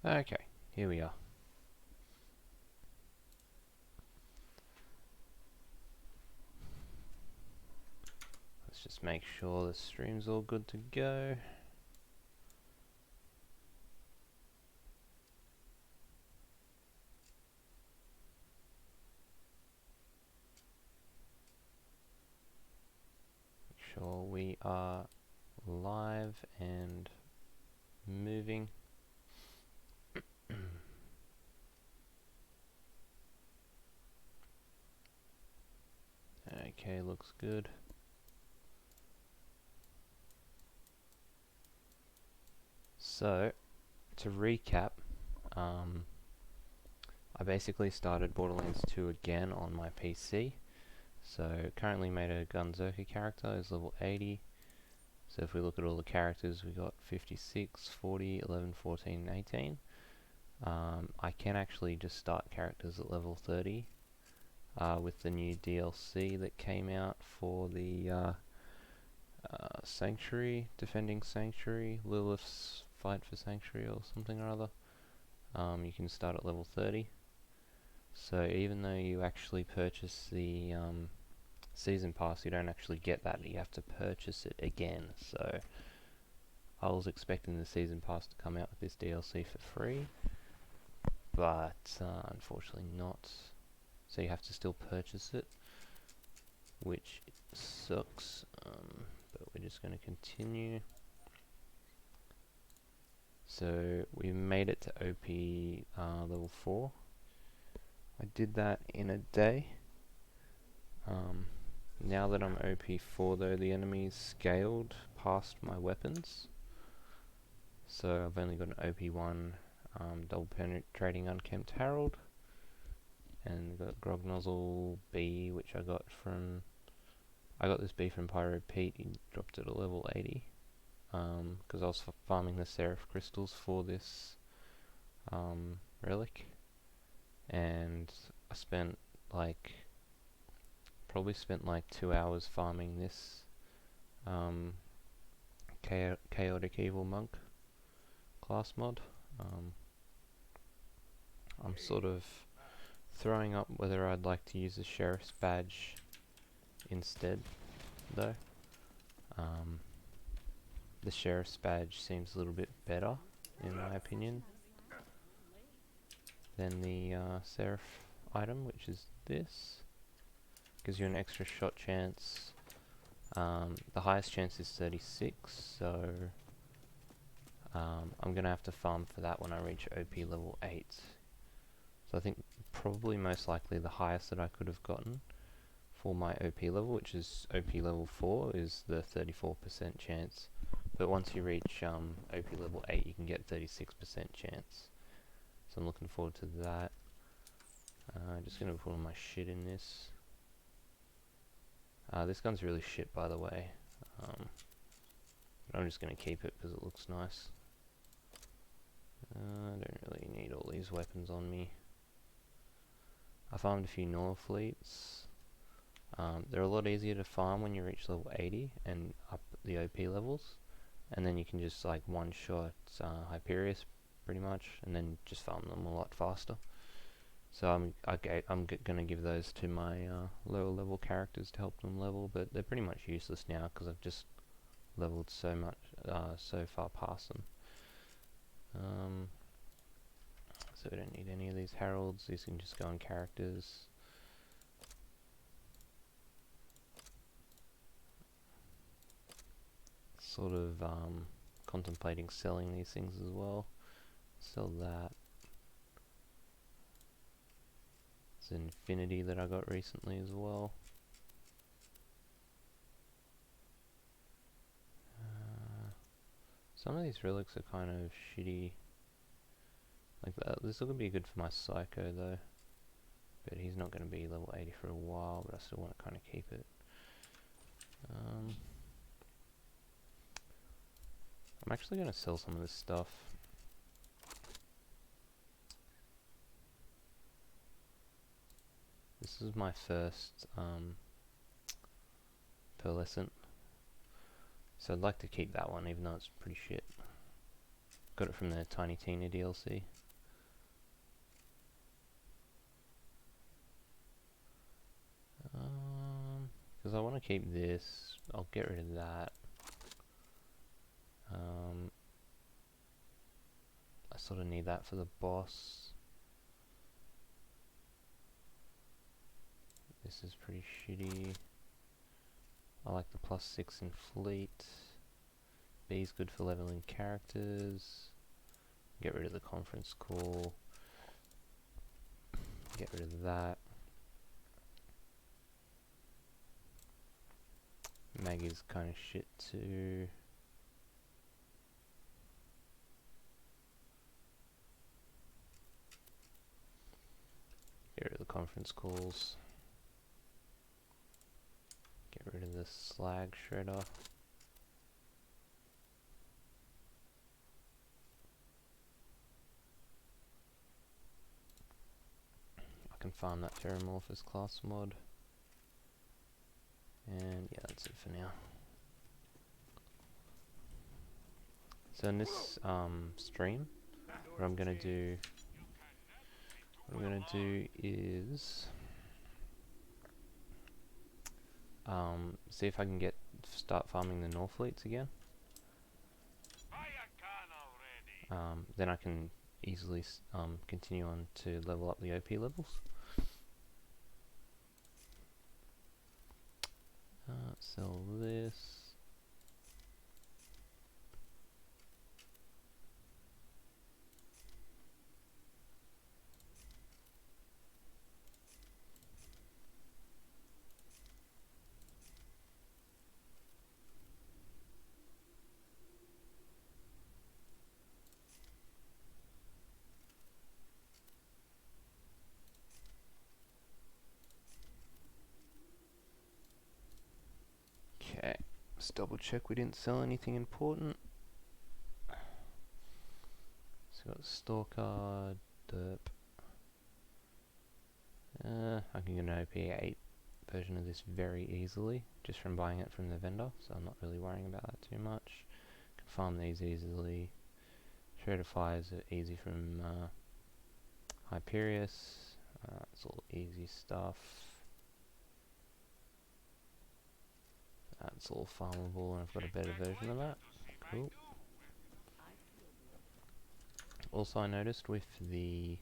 Okay, here we are. Let's just make sure the stream's all good to go. Make sure we are live and moving. Okay, looks good. So, to recap, I basically started Borderlands 2 again on my PC. So, currently made a Gunzerker character, is level 80. So if we look at all the characters, we got 56, 40, 11, 14, and 18. I can actually just start characters at level 30 with the new DLC that came out for the Sanctuary, Defending Sanctuary, Lilith's Fight for Sanctuary or something or other. You can start at level 30. So even though you actually purchase the Season Pass, you don't actually get that, you have to purchase it again. So I was expecting the Season Pass to come out with this DLC for free, but unfortunately not. So you have to still purchase it, which sucks, but we're just going to continue. So we made it to OP level 4. I did that in a day. Now that I'm OP 4 though, the enemies scaled past my weapons. So I've only got an OP 1 double penetrating unkempt Herald, and got Grog Nozzle B, which I got this B from Pyro Pete. He dropped it at level 80 because I was farming the Seraph crystals for this relic, and I probably spent like 2 hours farming this Chaotic Evil Monk class mod. I'm sort of throwing up whether I'd like to use the Sheriff's Badge instead, though. The Sheriff's Badge seems a little bit better, in my opinion, than the Seraph item, which is this. Gives you an extra shot chance. The highest chance is 36, so I'm going to have to farm for that when I reach OP level 8. So I think probably most likely the highest that I could have gotten for my OP level, which is OP level 4, is the 34% chance. But once you reach OP level 8, you can get 36% chance. So I'm looking forward to that. Just going to put all my shit in this. This gun's really shit, by the way. But I'm just going to keep it because it looks nice. I don't really need all these weapons on me. I farmed a few Norfleets. They're a lot easier to farm when you reach level 80 and up the OP levels, and then you can just like one-shot Hyperius pretty much, and then just farm them a lot faster. So I'm gonna give those to my lower level characters to help them level, but they're pretty much useless now because I've just leveled so far past them. So we don't need any of these heralds. These can just go on characters. Sort of contemplating selling these things as well. Sell that. It's Infinity that I got recently as well. Some of these relics are kind of shitty. Like that. This will be good for my Psycho though. But he's not going to be level 80 for a while, but I still want to kind of keep it. I'm actually going to sell some of this stuff. This is my first pearlescent, so I'd like to keep that one even though it's pretty shit. Got it from the Tiny Tina DLC. Because I want to keep this, I'll get rid of that. I sort of need that for the boss. This is pretty shitty. I like the +6 in fleet. B is good for leveling characters. Get rid of the conference call. Get rid of that. Mag is kind of shit too. Get rid of the conference calls. Get rid of the slag shredder. I can farm that Ferromorphous class mod. And yeah, that's it for now. So in this stream, what I'm gonna do is see if I can start farming the North fleets again. Then I can easily continue on to level up the OP levels. Sell this. Okay, let's double check we didn't sell anything important. So we got Stalker, Derp. I can get an OP8 version of this very easily, just from buying it from the vendor, so I'm not really worrying about that too much. Can farm these easily. Shredder Fires are easy from Hyperius. It's all easy stuff. That's all farmable, and I've got a better version of that. Cool. Also, I noticed with the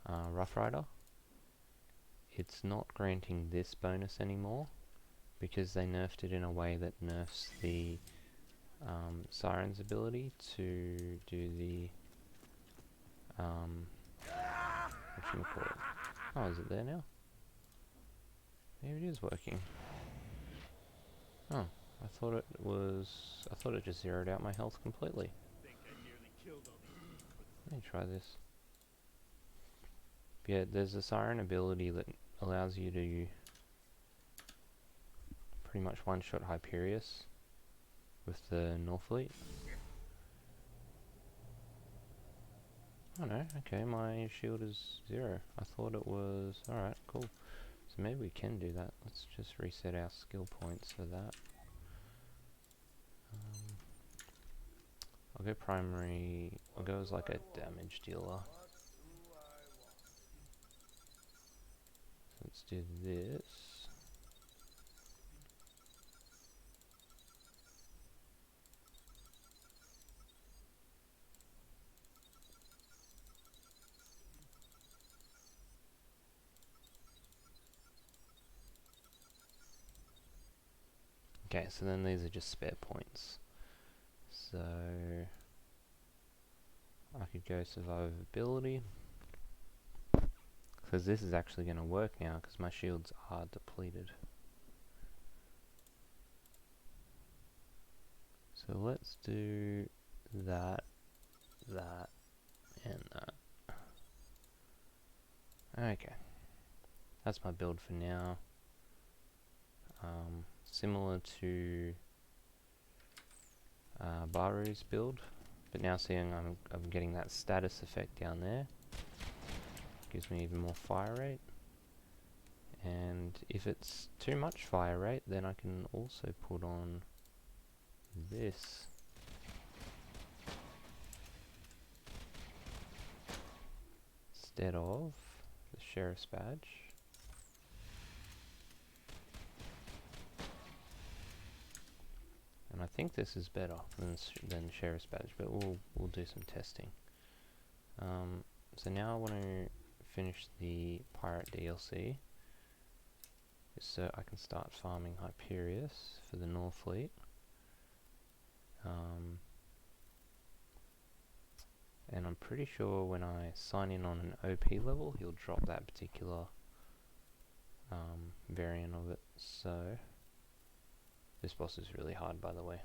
Rough Rider, it's not granting this bonus anymore because they nerfed it in a way that nerfs the Siren's ability to do the whatchamacallit. Oh, is it there now? Maybe it is working. Oh, I thought it just zeroed out my health completely. Let me try this. Yeah, there's a Siren ability that allows you to pretty much one-shot Hyperius with the Northfleet. Oh no, okay, my shield is 0. I thought it was... Alright, cool. So maybe we can do that. Let's just reset our skill points for that. I'll go primary... I'll go as like a damage dealer. Let's do this. Okay, so then these are just spare points. So I could go survivability, because this is actually going to work now because my shields are depleted. So let's do that, and that. Okay, that's my build for now. Similar to Baru's build, but now seeing I'm getting that status effect down there, gives me even more fire rate. And if it's too much fire rate, then I can also put on this. instead of the sheriff's badge. And I think this is better than sheriff's badge, but we'll do some testing. So now I want to finish the pirate DLC, so I can start farming Hyperius for the North Fleet. And I'm pretty sure when I sign in on an OP level, he'll drop that particular variant of it. So this boss is really hard, by the way.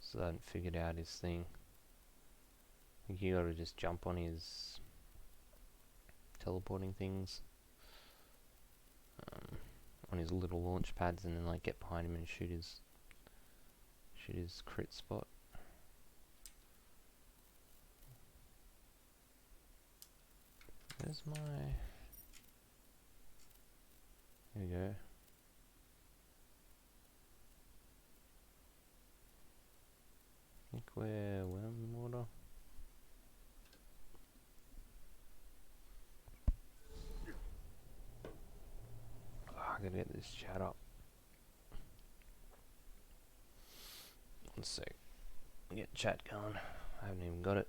So I haven't figured out his thing. I think you gotta just jump on his teleporting things, on his little launch pads, and then like get behind him and shoot his crit spot. Where's my... Here we go. I think we're well in water. Oh, I gotta get this chat up. One sec. Get chat going. I haven't even got it.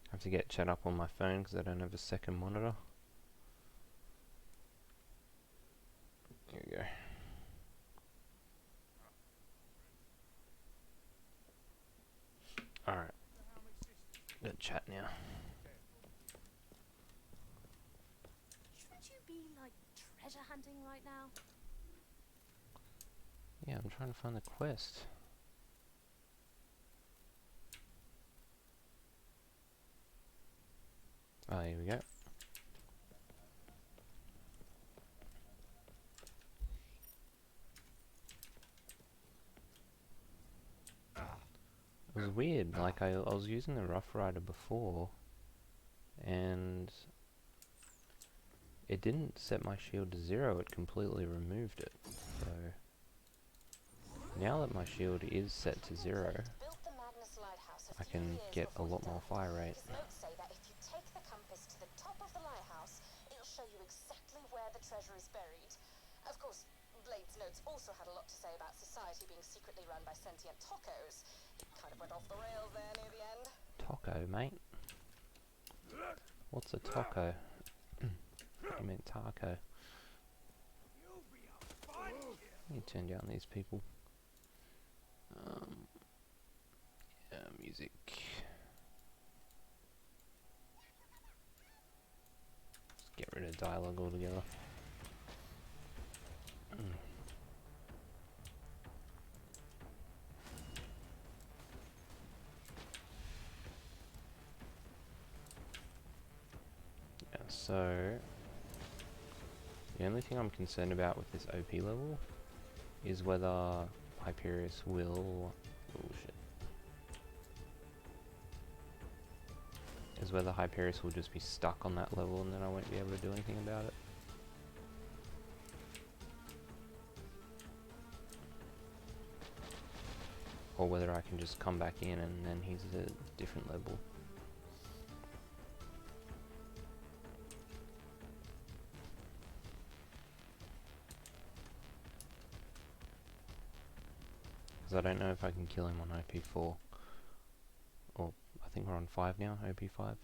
I have to get chat up on my phone because I don't have a second monitor. Here we go. Alright. Got chat now. Shouldn't you be, like, treasure hunting right now? Yeah, I'm trying to find the quest. Oh, here we go. It was weird, like I was using the Rough Rider before, and it didn't set my shield to 0, it completely removed it. So now that my shield is set to 0, I can get a lot more fire rate. Notes say that if you take the compass to the top of the lighthouse, it'll show you exactly where the treasure is buried. Of course, Blade's notes also had a lot to say about society being secretly run by sentient tacos. It kind of went off the rails there near the end. Taco, mate? What's a taco? You meant taco. Let me turn down these people. Yeah, music. Just get rid of dialogue altogether. Yeah, so the only thing I'm concerned about with this OP level is whether Hyperius will... oh shit. Is whether Hyperius will just be stuck on that level and then I won't be able to do anything about it. Or whether I can just come back in and then he's at a different level. Because I don't know if I can kill him on OP4. Or I think we're on 5 now, OP5.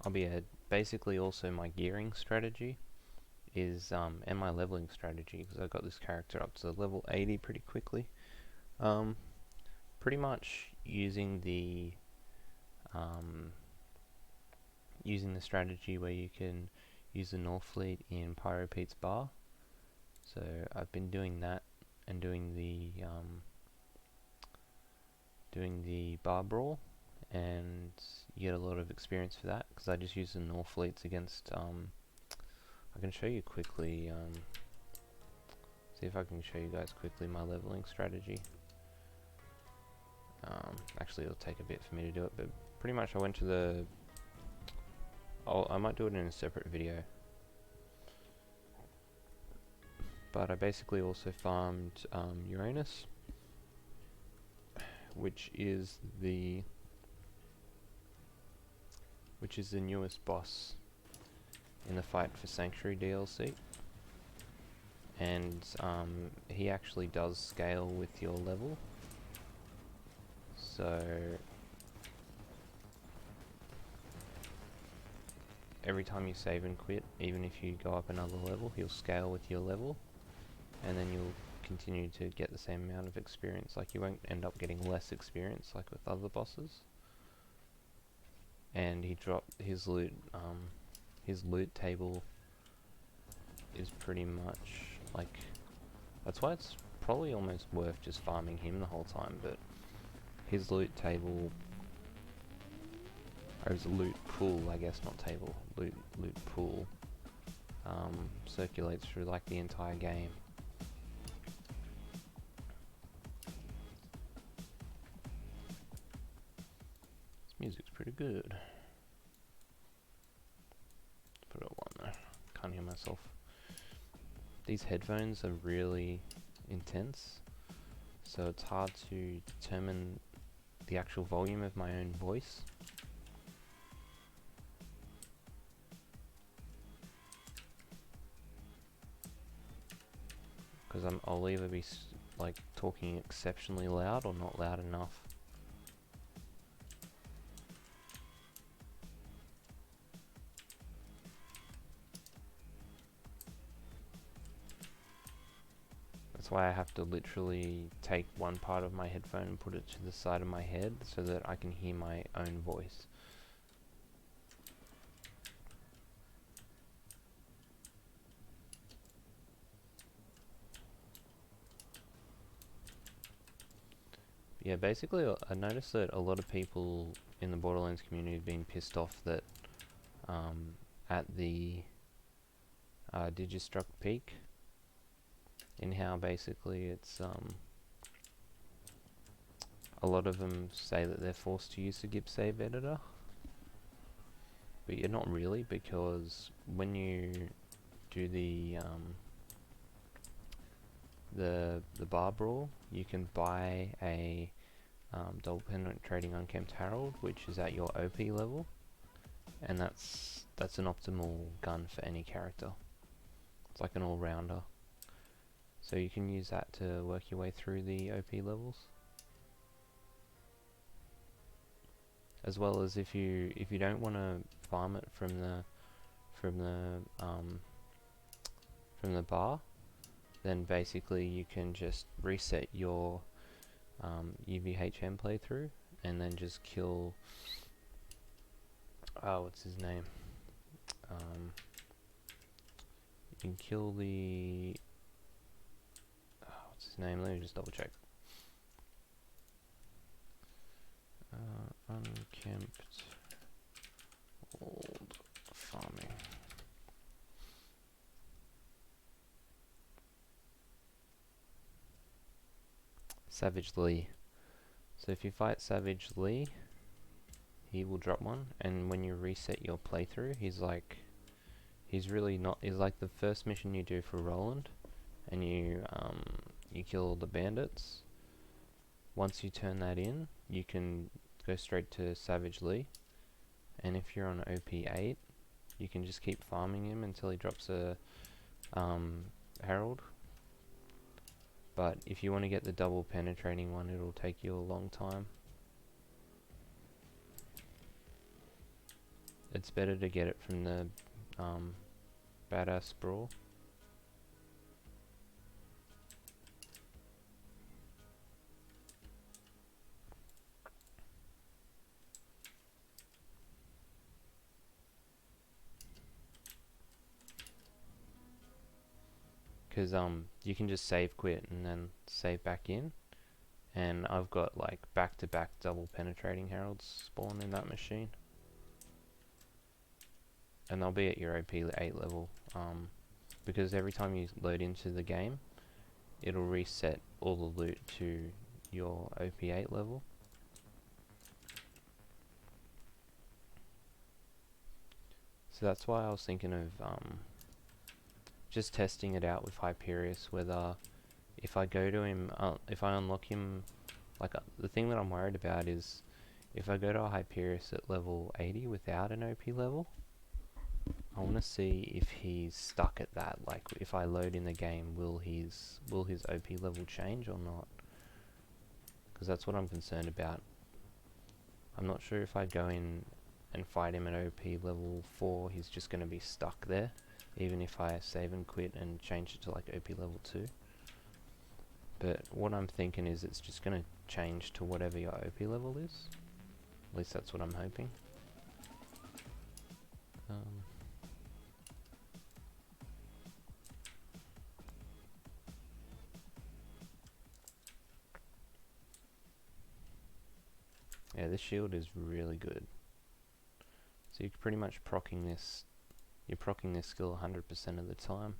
I'll be ahead. Basically also my gearing strategy is, and my leveling strategy, because I got this character up to level 80 pretty quickly. Pretty much using the strategy where you can use the North Fleet in Pyro Pete's bar, So I've been doing that and doing the bar brawl, and you get a lot of experience for that because I just use the Northfleets against. I can show you quickly. See if I can show you guys quickly my leveling strategy. Actually, it'll take a bit for me to do it, but pretty much I went to the. I might do it in a separate video. But I basically also farmed Uranus, which is the newest boss in the Fight for Sanctuary DLC, and he actually does scale with your level. So every time you save and quit, even if you go up another level, he'll scale with your level, and then you'll continue to get the same amount of experience. Like, you won't end up getting less experience like with other bosses. And he dropped his loot. His loot table is pretty much like, that's why it's probably almost worth just farming him the whole time. But his loot table, or his loot pool, I guess, not table, loot pool, circulates through like the entire game. This music's pretty good. Put it on there. Can't hear myself. These headphones are really intense, so it's hard to determine the actual volume of my own voice. Because I'll either be like talking exceptionally loud or not loud enough. That's why I have to literally take one part of my headphone and put it to the side of my head so that I can hear my own voice. Yeah, basically I noticed that a lot of people in the Borderlands community have been pissed off that at the Digistruct peak, in how basically it's a lot of them say that they're forced to use the GIP save editor, but you're not really, because when you do the bar brawl, you can buy a double penetrating unkempt herald, which is at your OP level, and that's an optimal gun for any character. It's like an all-rounder, so you can use that to work your way through the OP levels, as well as if you don't want to farm it from the bar, then basically you can just reset your UVHM playthrough and then just kill, what's his name? You can kill the, what's his name? Let me just double check. Unkempt old farming. Savage Lee. So if you fight Savage Lee, he will drop one, and when you reset your playthrough, he's like the first mission you do for Roland, and you kill all the bandits. Once you turn that in, you can go straight to Savage Lee, and if you're on OP 8, you can just keep farming him until he drops a Herald. But if you want to get the double penetrating one, it'll take you a long time. It's better to get it from the Badass Brawl. because you can just save quit and then save back in, and I've got like back-to-back double penetrating heralds spawn in that machine, and they'll be at your OP8 level, because every time you load into the game it'll reset all the loot to your OP8 level. So that's why I was thinking of just testing it out with Hyperius, whether if I go to him, if I unlock him, like the thing that I'm worried about is if I go to a Hyperius at level 80 without an OP level, I want to see if he's stuck at that. Like if I load in the game, will his OP level change or not? Because that's what I'm concerned about. I'm not sure if I go in and fight him at OP level 4, he's just going to be stuck there, even if I save and quit and change it to like OP level 2. But what I'm thinking is it's just going to change to whatever your OP level is. At least that's what I'm hoping. Yeah, this shield is really good. So you're pretty much proccing this. You're proccing this skill 100% of the time.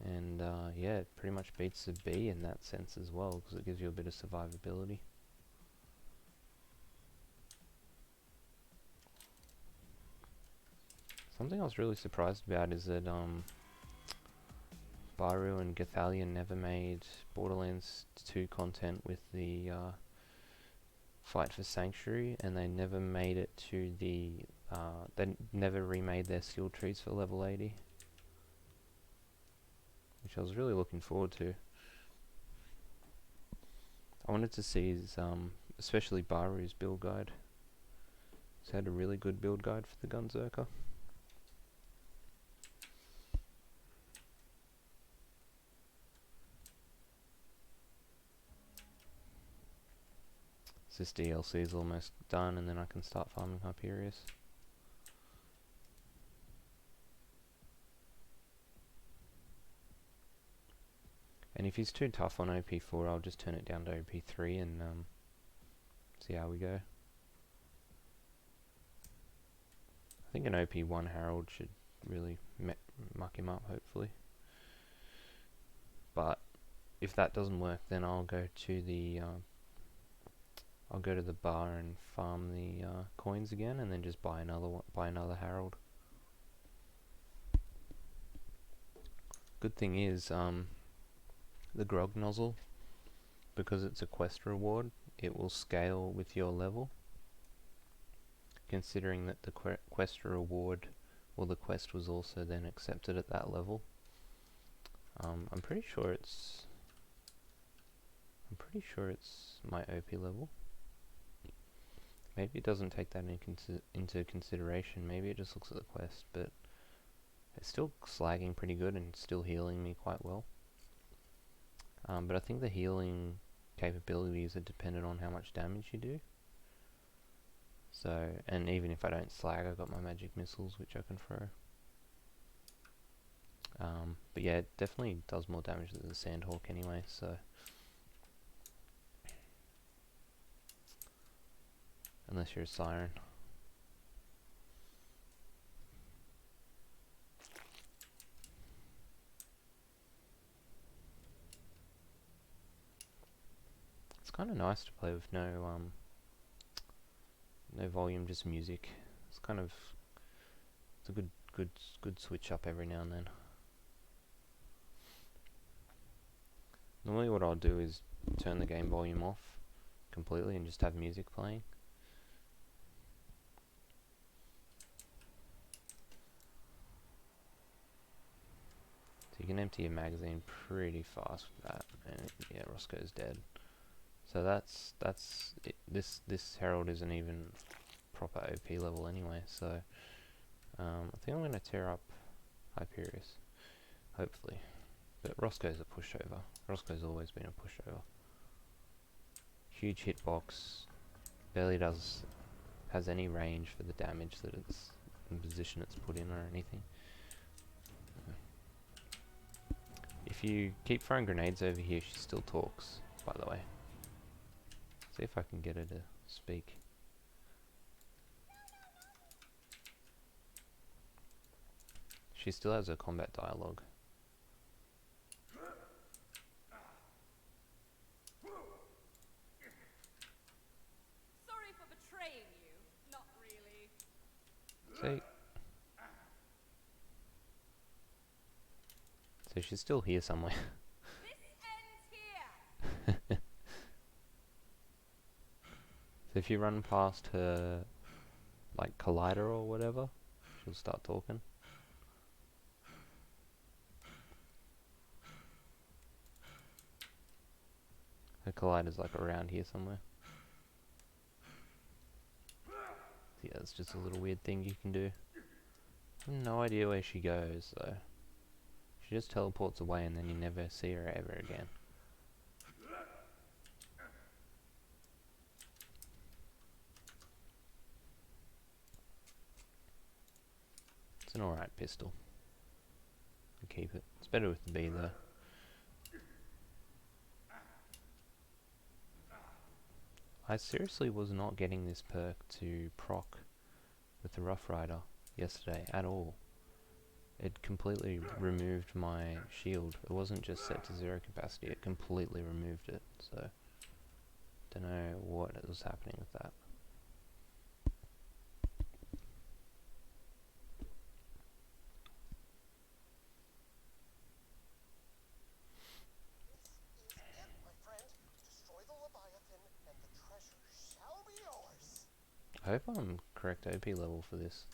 And yeah, it pretty much beats the B in that sense as well, because it gives you a bit of survivability. Something I was really surprised about is that Baru and Gathalion never made Borderlands 2 content with the Fight for Sanctuary, and they never made it to the they never remade their skill trees for level 80, which I was really looking forward to. I wanted to see his, especially Baru's build guide. He's had a really good build guide for the Gunzerker. This DLC is almost done, and then I can start farming Hyperius. And if he's too tough on OP4, I'll just turn it down to OP3 and see how we go. I think an OP1 Herald should really muck him up, hopefully. But if that doesn't work, then I'll go to the bar and farm the coins again, and then just buy another Herald. Good thing is, the grog nozzle, because it's a quest reward, it will scale with your level. Considering that the quest reward, well, the quest was also then accepted at that level. I'm pretty sure it's my OP level. Maybe it doesn't take that into consideration. Maybe it just looks at the quest, but it's still slagging pretty good and still healing me quite well. But I think the healing capabilities are dependent on how much damage you do. So, and even if I don't slag, I've got my magic missiles which I can throw. But yeah, it definitely does more damage than the Sandhawk anyway, so. Unless you're a Siren. It's kind of nice to play with no volume, just music. It's kind of, it's a good switch up every now and then. Normally what I'll do is turn the game volume off completely and just have music playing. So you can empty your magazine pretty fast with that, and yeah, Roscoe's dead. So that's it. This Herald isn't even proper OP level anyway, so I think I'm going to tear up Hyperius, hopefully. But Roscoe's a pushover. Roscoe's always been a pushover. Huge hitbox, barely has any range for the damage that it's in position it's put in or anything. If you keep throwing grenades over here, she still talks, by the way. See if I can get her to speak. She still has her combat dialogue. Sorry for betraying you. Not really. See? So she's still here somewhere. This ends here. So if you run past her, like, collider or whatever, she'll start talking. Her collider's like around here somewhere. Yeah, it's just a little weird thing you can do. I have no idea where she goes though. She just teleports away and then you never see her ever again. It's an alright pistol. I'll keep it. It's better with the B though. I seriously was not getting this perk to proc with the Rough Rider yesterday at all. It completely removed my shield. It wasn't just set to 0 capacity, it completely removed it. So, don't know what was happening with that. I hope I'm correct OP level for this.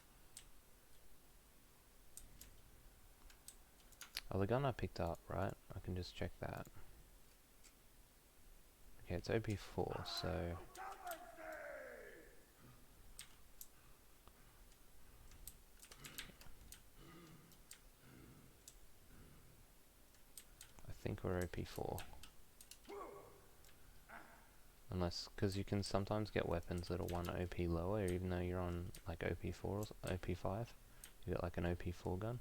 Oh, the gun I picked up, right? I can just check that. Okay, it's OP4, so... I think we're OP4. Unless, because you can sometimes get weapons that are 1 OP lower, even though you're on like OP4 or OP5. You get like an OP4 gun.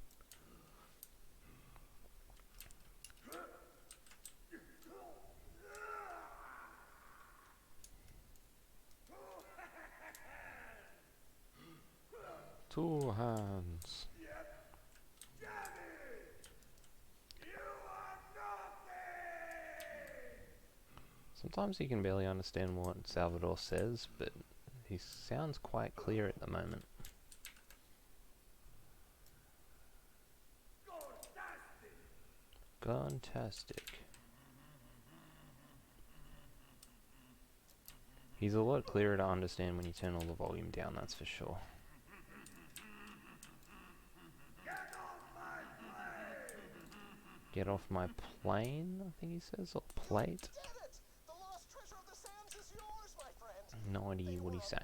Two hands. Sometimes you can barely understand what Salvador says, but he sounds quite clear at the moment. Guntastic. He's a lot clearer to understand when you turn all the volume down, that's for sure. Get off my plane, I think he says, or plate. No idea what he's saying.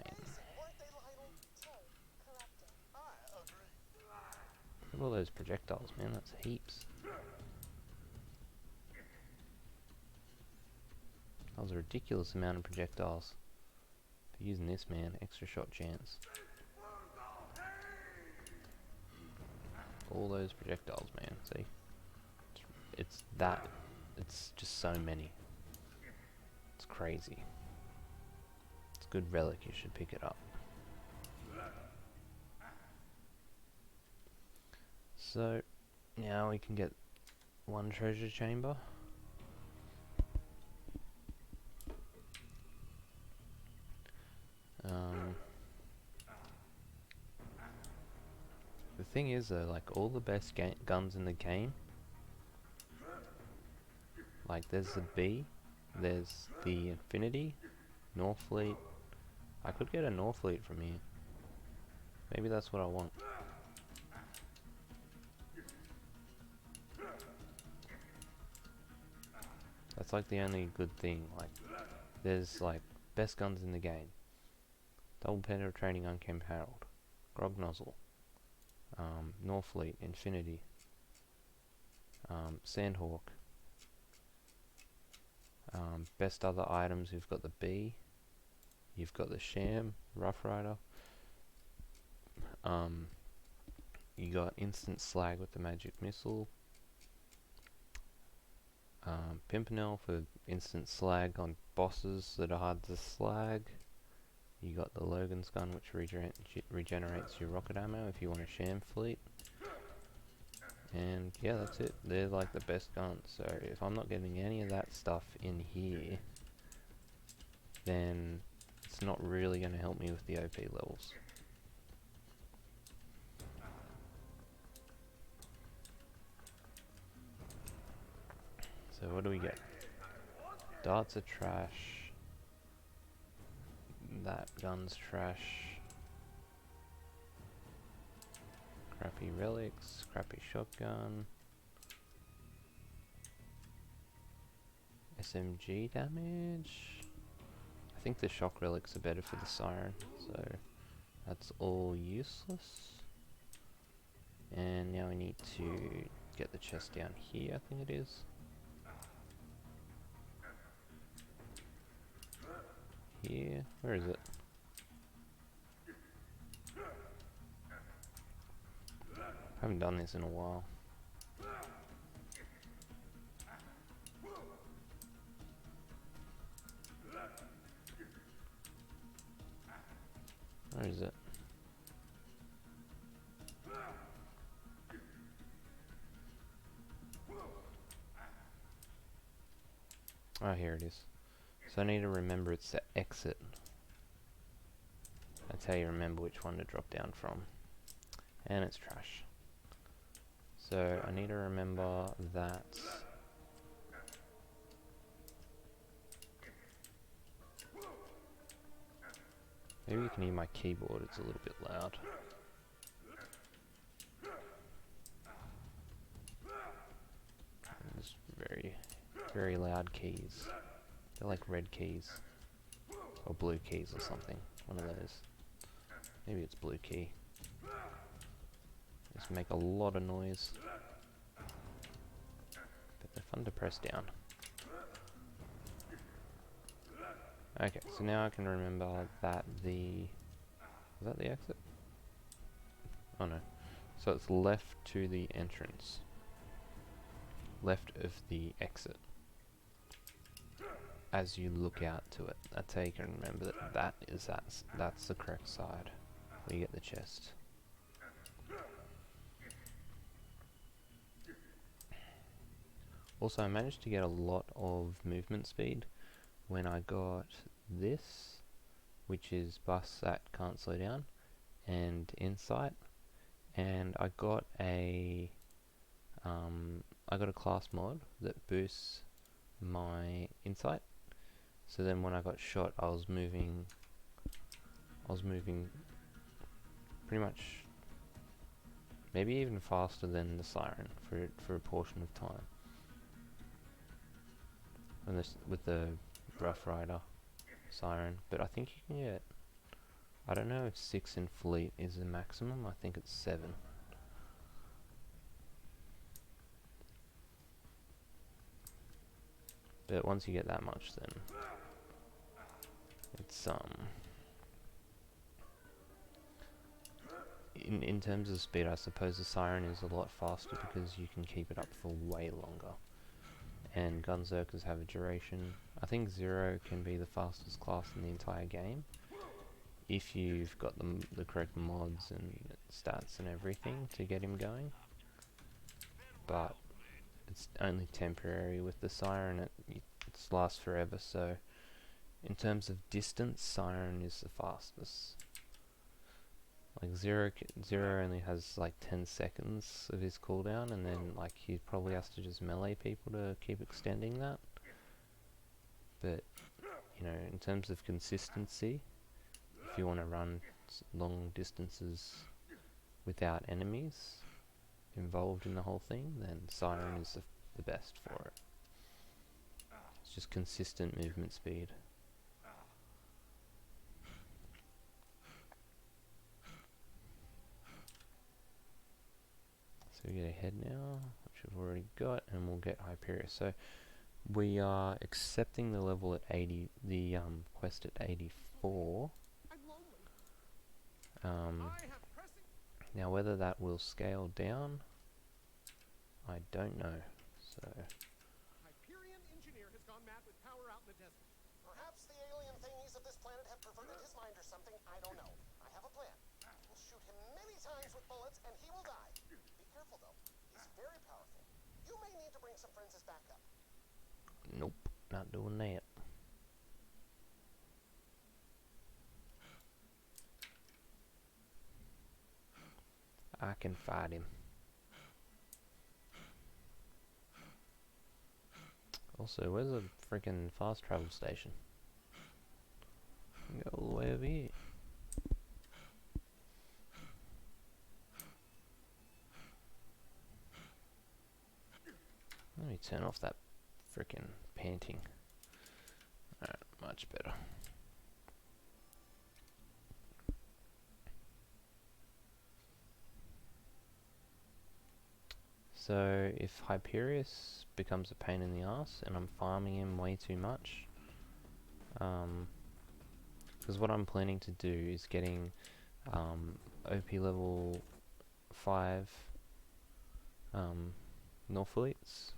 Look at all those projectiles, man, that's heaps. That was a ridiculous amount of projectiles. For using this, man, extra shot chance. All those projectiles, man, see? It's just so many. It's crazy. It's a good relic, you should pick it up. So, now we can get one treasure chamber. The thing is though, like all the best guns in the game, like there's the B, there's the Infinity, Northfleet. I could get a Northfleet from here. Maybe that's what I want. That's like the only good thing. Like, there's like best guns in the game. Double penetrating unkempt Harold, Grog Nozzle, Northfleet, Infinity, Sandhawk. Best other items, you've got the B, you've got the Sham, Rough Rider. You got instant slag with the magic missile. Pimpernel for instant slag on bosses that are hard to slag. You got the Logan's gun, which regenerates your rocket ammo if you want a sham fleet. And yeah, that's it. They're like the best guns. So if I'm not getting any of that stuff in here, then it's not really going to help me with the OP levels. So what do we get? Darts are trash. That gun's trash. Crappy relics, crappy shotgun. SMG damage. I think the shock relics are better for the siren, so that's all useless. And now we need to get the chest down here, I think it is. Here, where is it? I haven't done this in a while. Where is it? Oh, here it is. So I need to remember it's the exit. That's how you remember which one to drop down from. And it's trash. So I need to remember that maybe you can hear my keyboard, it's a little bit loud. There's very, very loud keys. They're like red keys. Or blue keys or something. One of those. Maybe it's blue key. Just make a lot of noise. But they're fun to press down. Okay, so now I can remember that is that the exit? Oh no. So it's left to the entrance. Left of the exit. As you look out to it. That's how you can remember that's the correct side. Where you get the chest. Also, I managed to get a lot of movement speed when I got this, which is bus that can't slow down, and insight, and I got a class mod that boosts my insight. So then when I got shot, I was moving pretty much maybe even faster than the siren for a portion of time. And this with the Rough Rider siren, but I think you can get, I don't know if 6 in fleet is the maximum, I think it's 7. But once you get that much, then it's in terms of speed, I suppose the siren is a lot faster because you can keep it up for way longer. And Gunzerkers have a duration. I think 0 can be the fastest class in the entire game if you've got the correct mods and stats and everything to get him going. But it's only temporary with the siren. It lasts forever. So in terms of distance, siren is the fastest. Like 0 only has like 10 seconds of his cooldown, and then like he probably has to just melee people to keep extending that. But you know, in terms of consistency, if you want to run long distances without enemies involved in the whole thing, then siren is the best for it. It's just consistent movement speed. So we get ahead now, which we've already got, and we'll get Hyperion. So we are accepting the level at 80, the quest at 84. Now whether that will scale down, I don't know. So once, and he will die. Be careful, though. He's very powerful. You may need to bring some friends as backup. Nope, not doing that. I can fight him. Also, where's the freaking fast travel station? Go all the way over here. Let me turn off that freaking panting. Alright, much better. So, if Hyperius becomes a pain in the ass and I'm farming him way too much, because what I'm planning to do is getting OP level 5 Northfleets.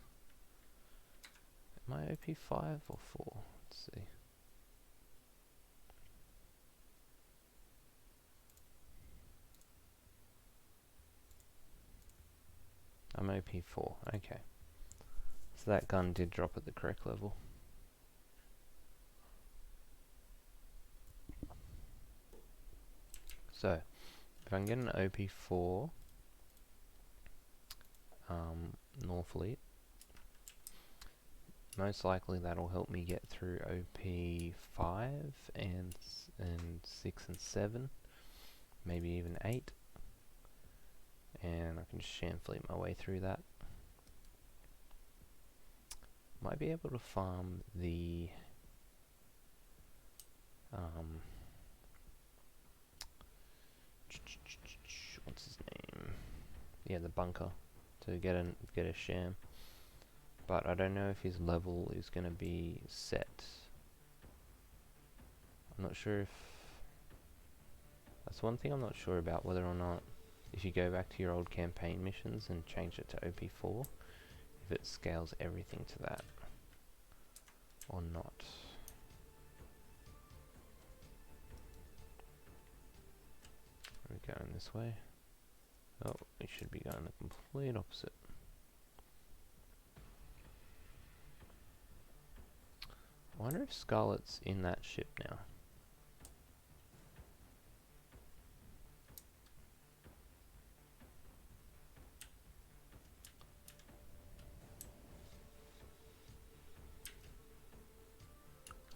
Am I OP 5 or 4? Let's see. I'm OP 4, okay. So that gun did drop at the correct level. So, if I can get an OP 4 Northfleet, most likely that'll help me get through OP 5 and 6 and 7, maybe even 8. And I can just sham fleet my way through that. Might be able to farm the what's his name? Yeah, the bunker to get a sham. But I don't know if his level is going to be set. I'm not sure if that's one thing I'm not sure about, whether or not if you go back to your old campaign missions and change it to OP4, if it scales everything to that or not. Are we going this way? Oh, we should be going the complete opposite. I wonder if Scarlet's in that ship now.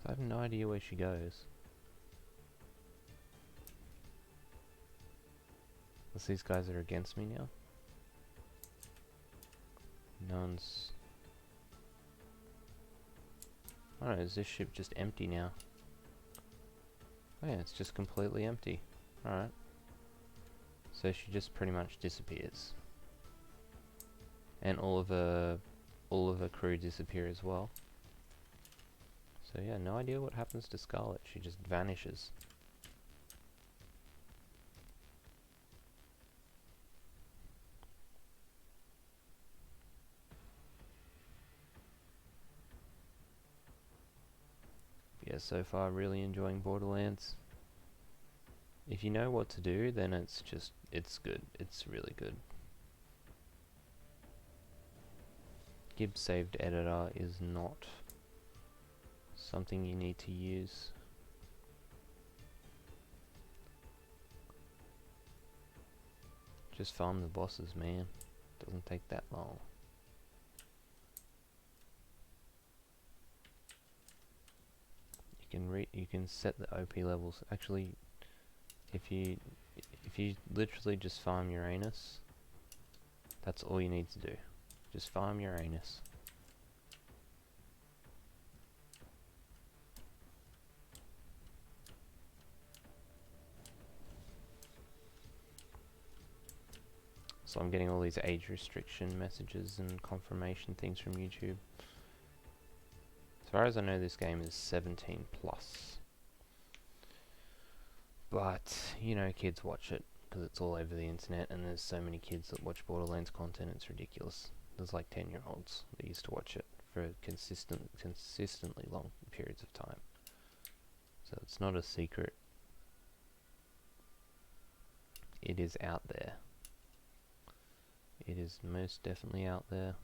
I have no idea where she goes. Unless these guys are against me now. No one's... I don't know, is this ship just empty now? Oh yeah, it's just completely empty. Alright. So she just pretty much disappears. And all of her crew disappear as well. So yeah, no idea what happens to Scarlet. She just vanishes. Yeah, so far really enjoying Borderlands. If you know what to do, then it's good. It's really good. Gib saved editor is not something you need to use. Just farm the bosses, man. Doesn't take that long. You can set the OP levels. Actually, if you literally just farm Uranus, that's all you need to do. Just farm Uranus. So I'm getting all these age restriction messages and confirmation things from YouTube. As far as I know, this game is 17 plus. But, you know, kids watch it because it's all over the internet, and there's so many kids that watch Borderlands content, it's ridiculous. There's like 10-year-olds that used to watch it for consistently long periods of time. So it's not a secret. It is out there. It is most definitely out there.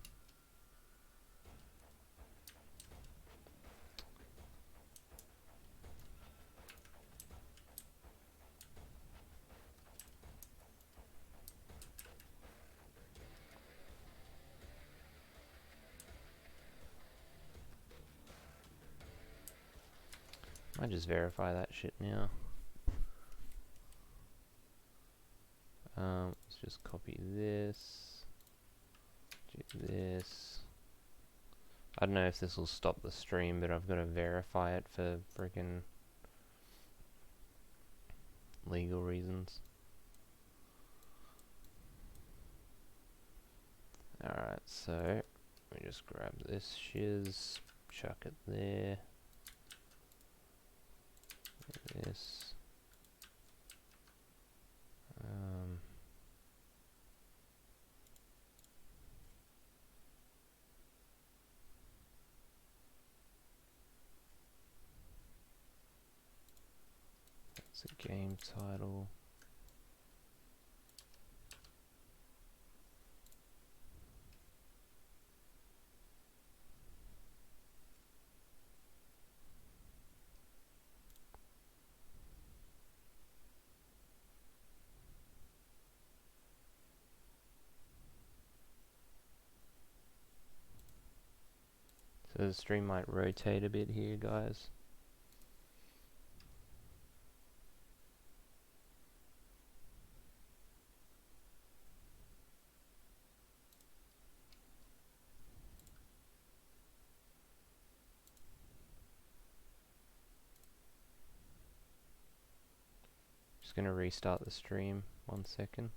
I just verify that shit now. Let's just copy this, do this. I don't know if this will stop the stream, but I've got to verify it for freaking legal reasons. Alright, so let me just grab this shiz, chuck it there. This. That's a game title. So the stream might rotate a bit here, guys. Just gonna restart the stream, 1 second.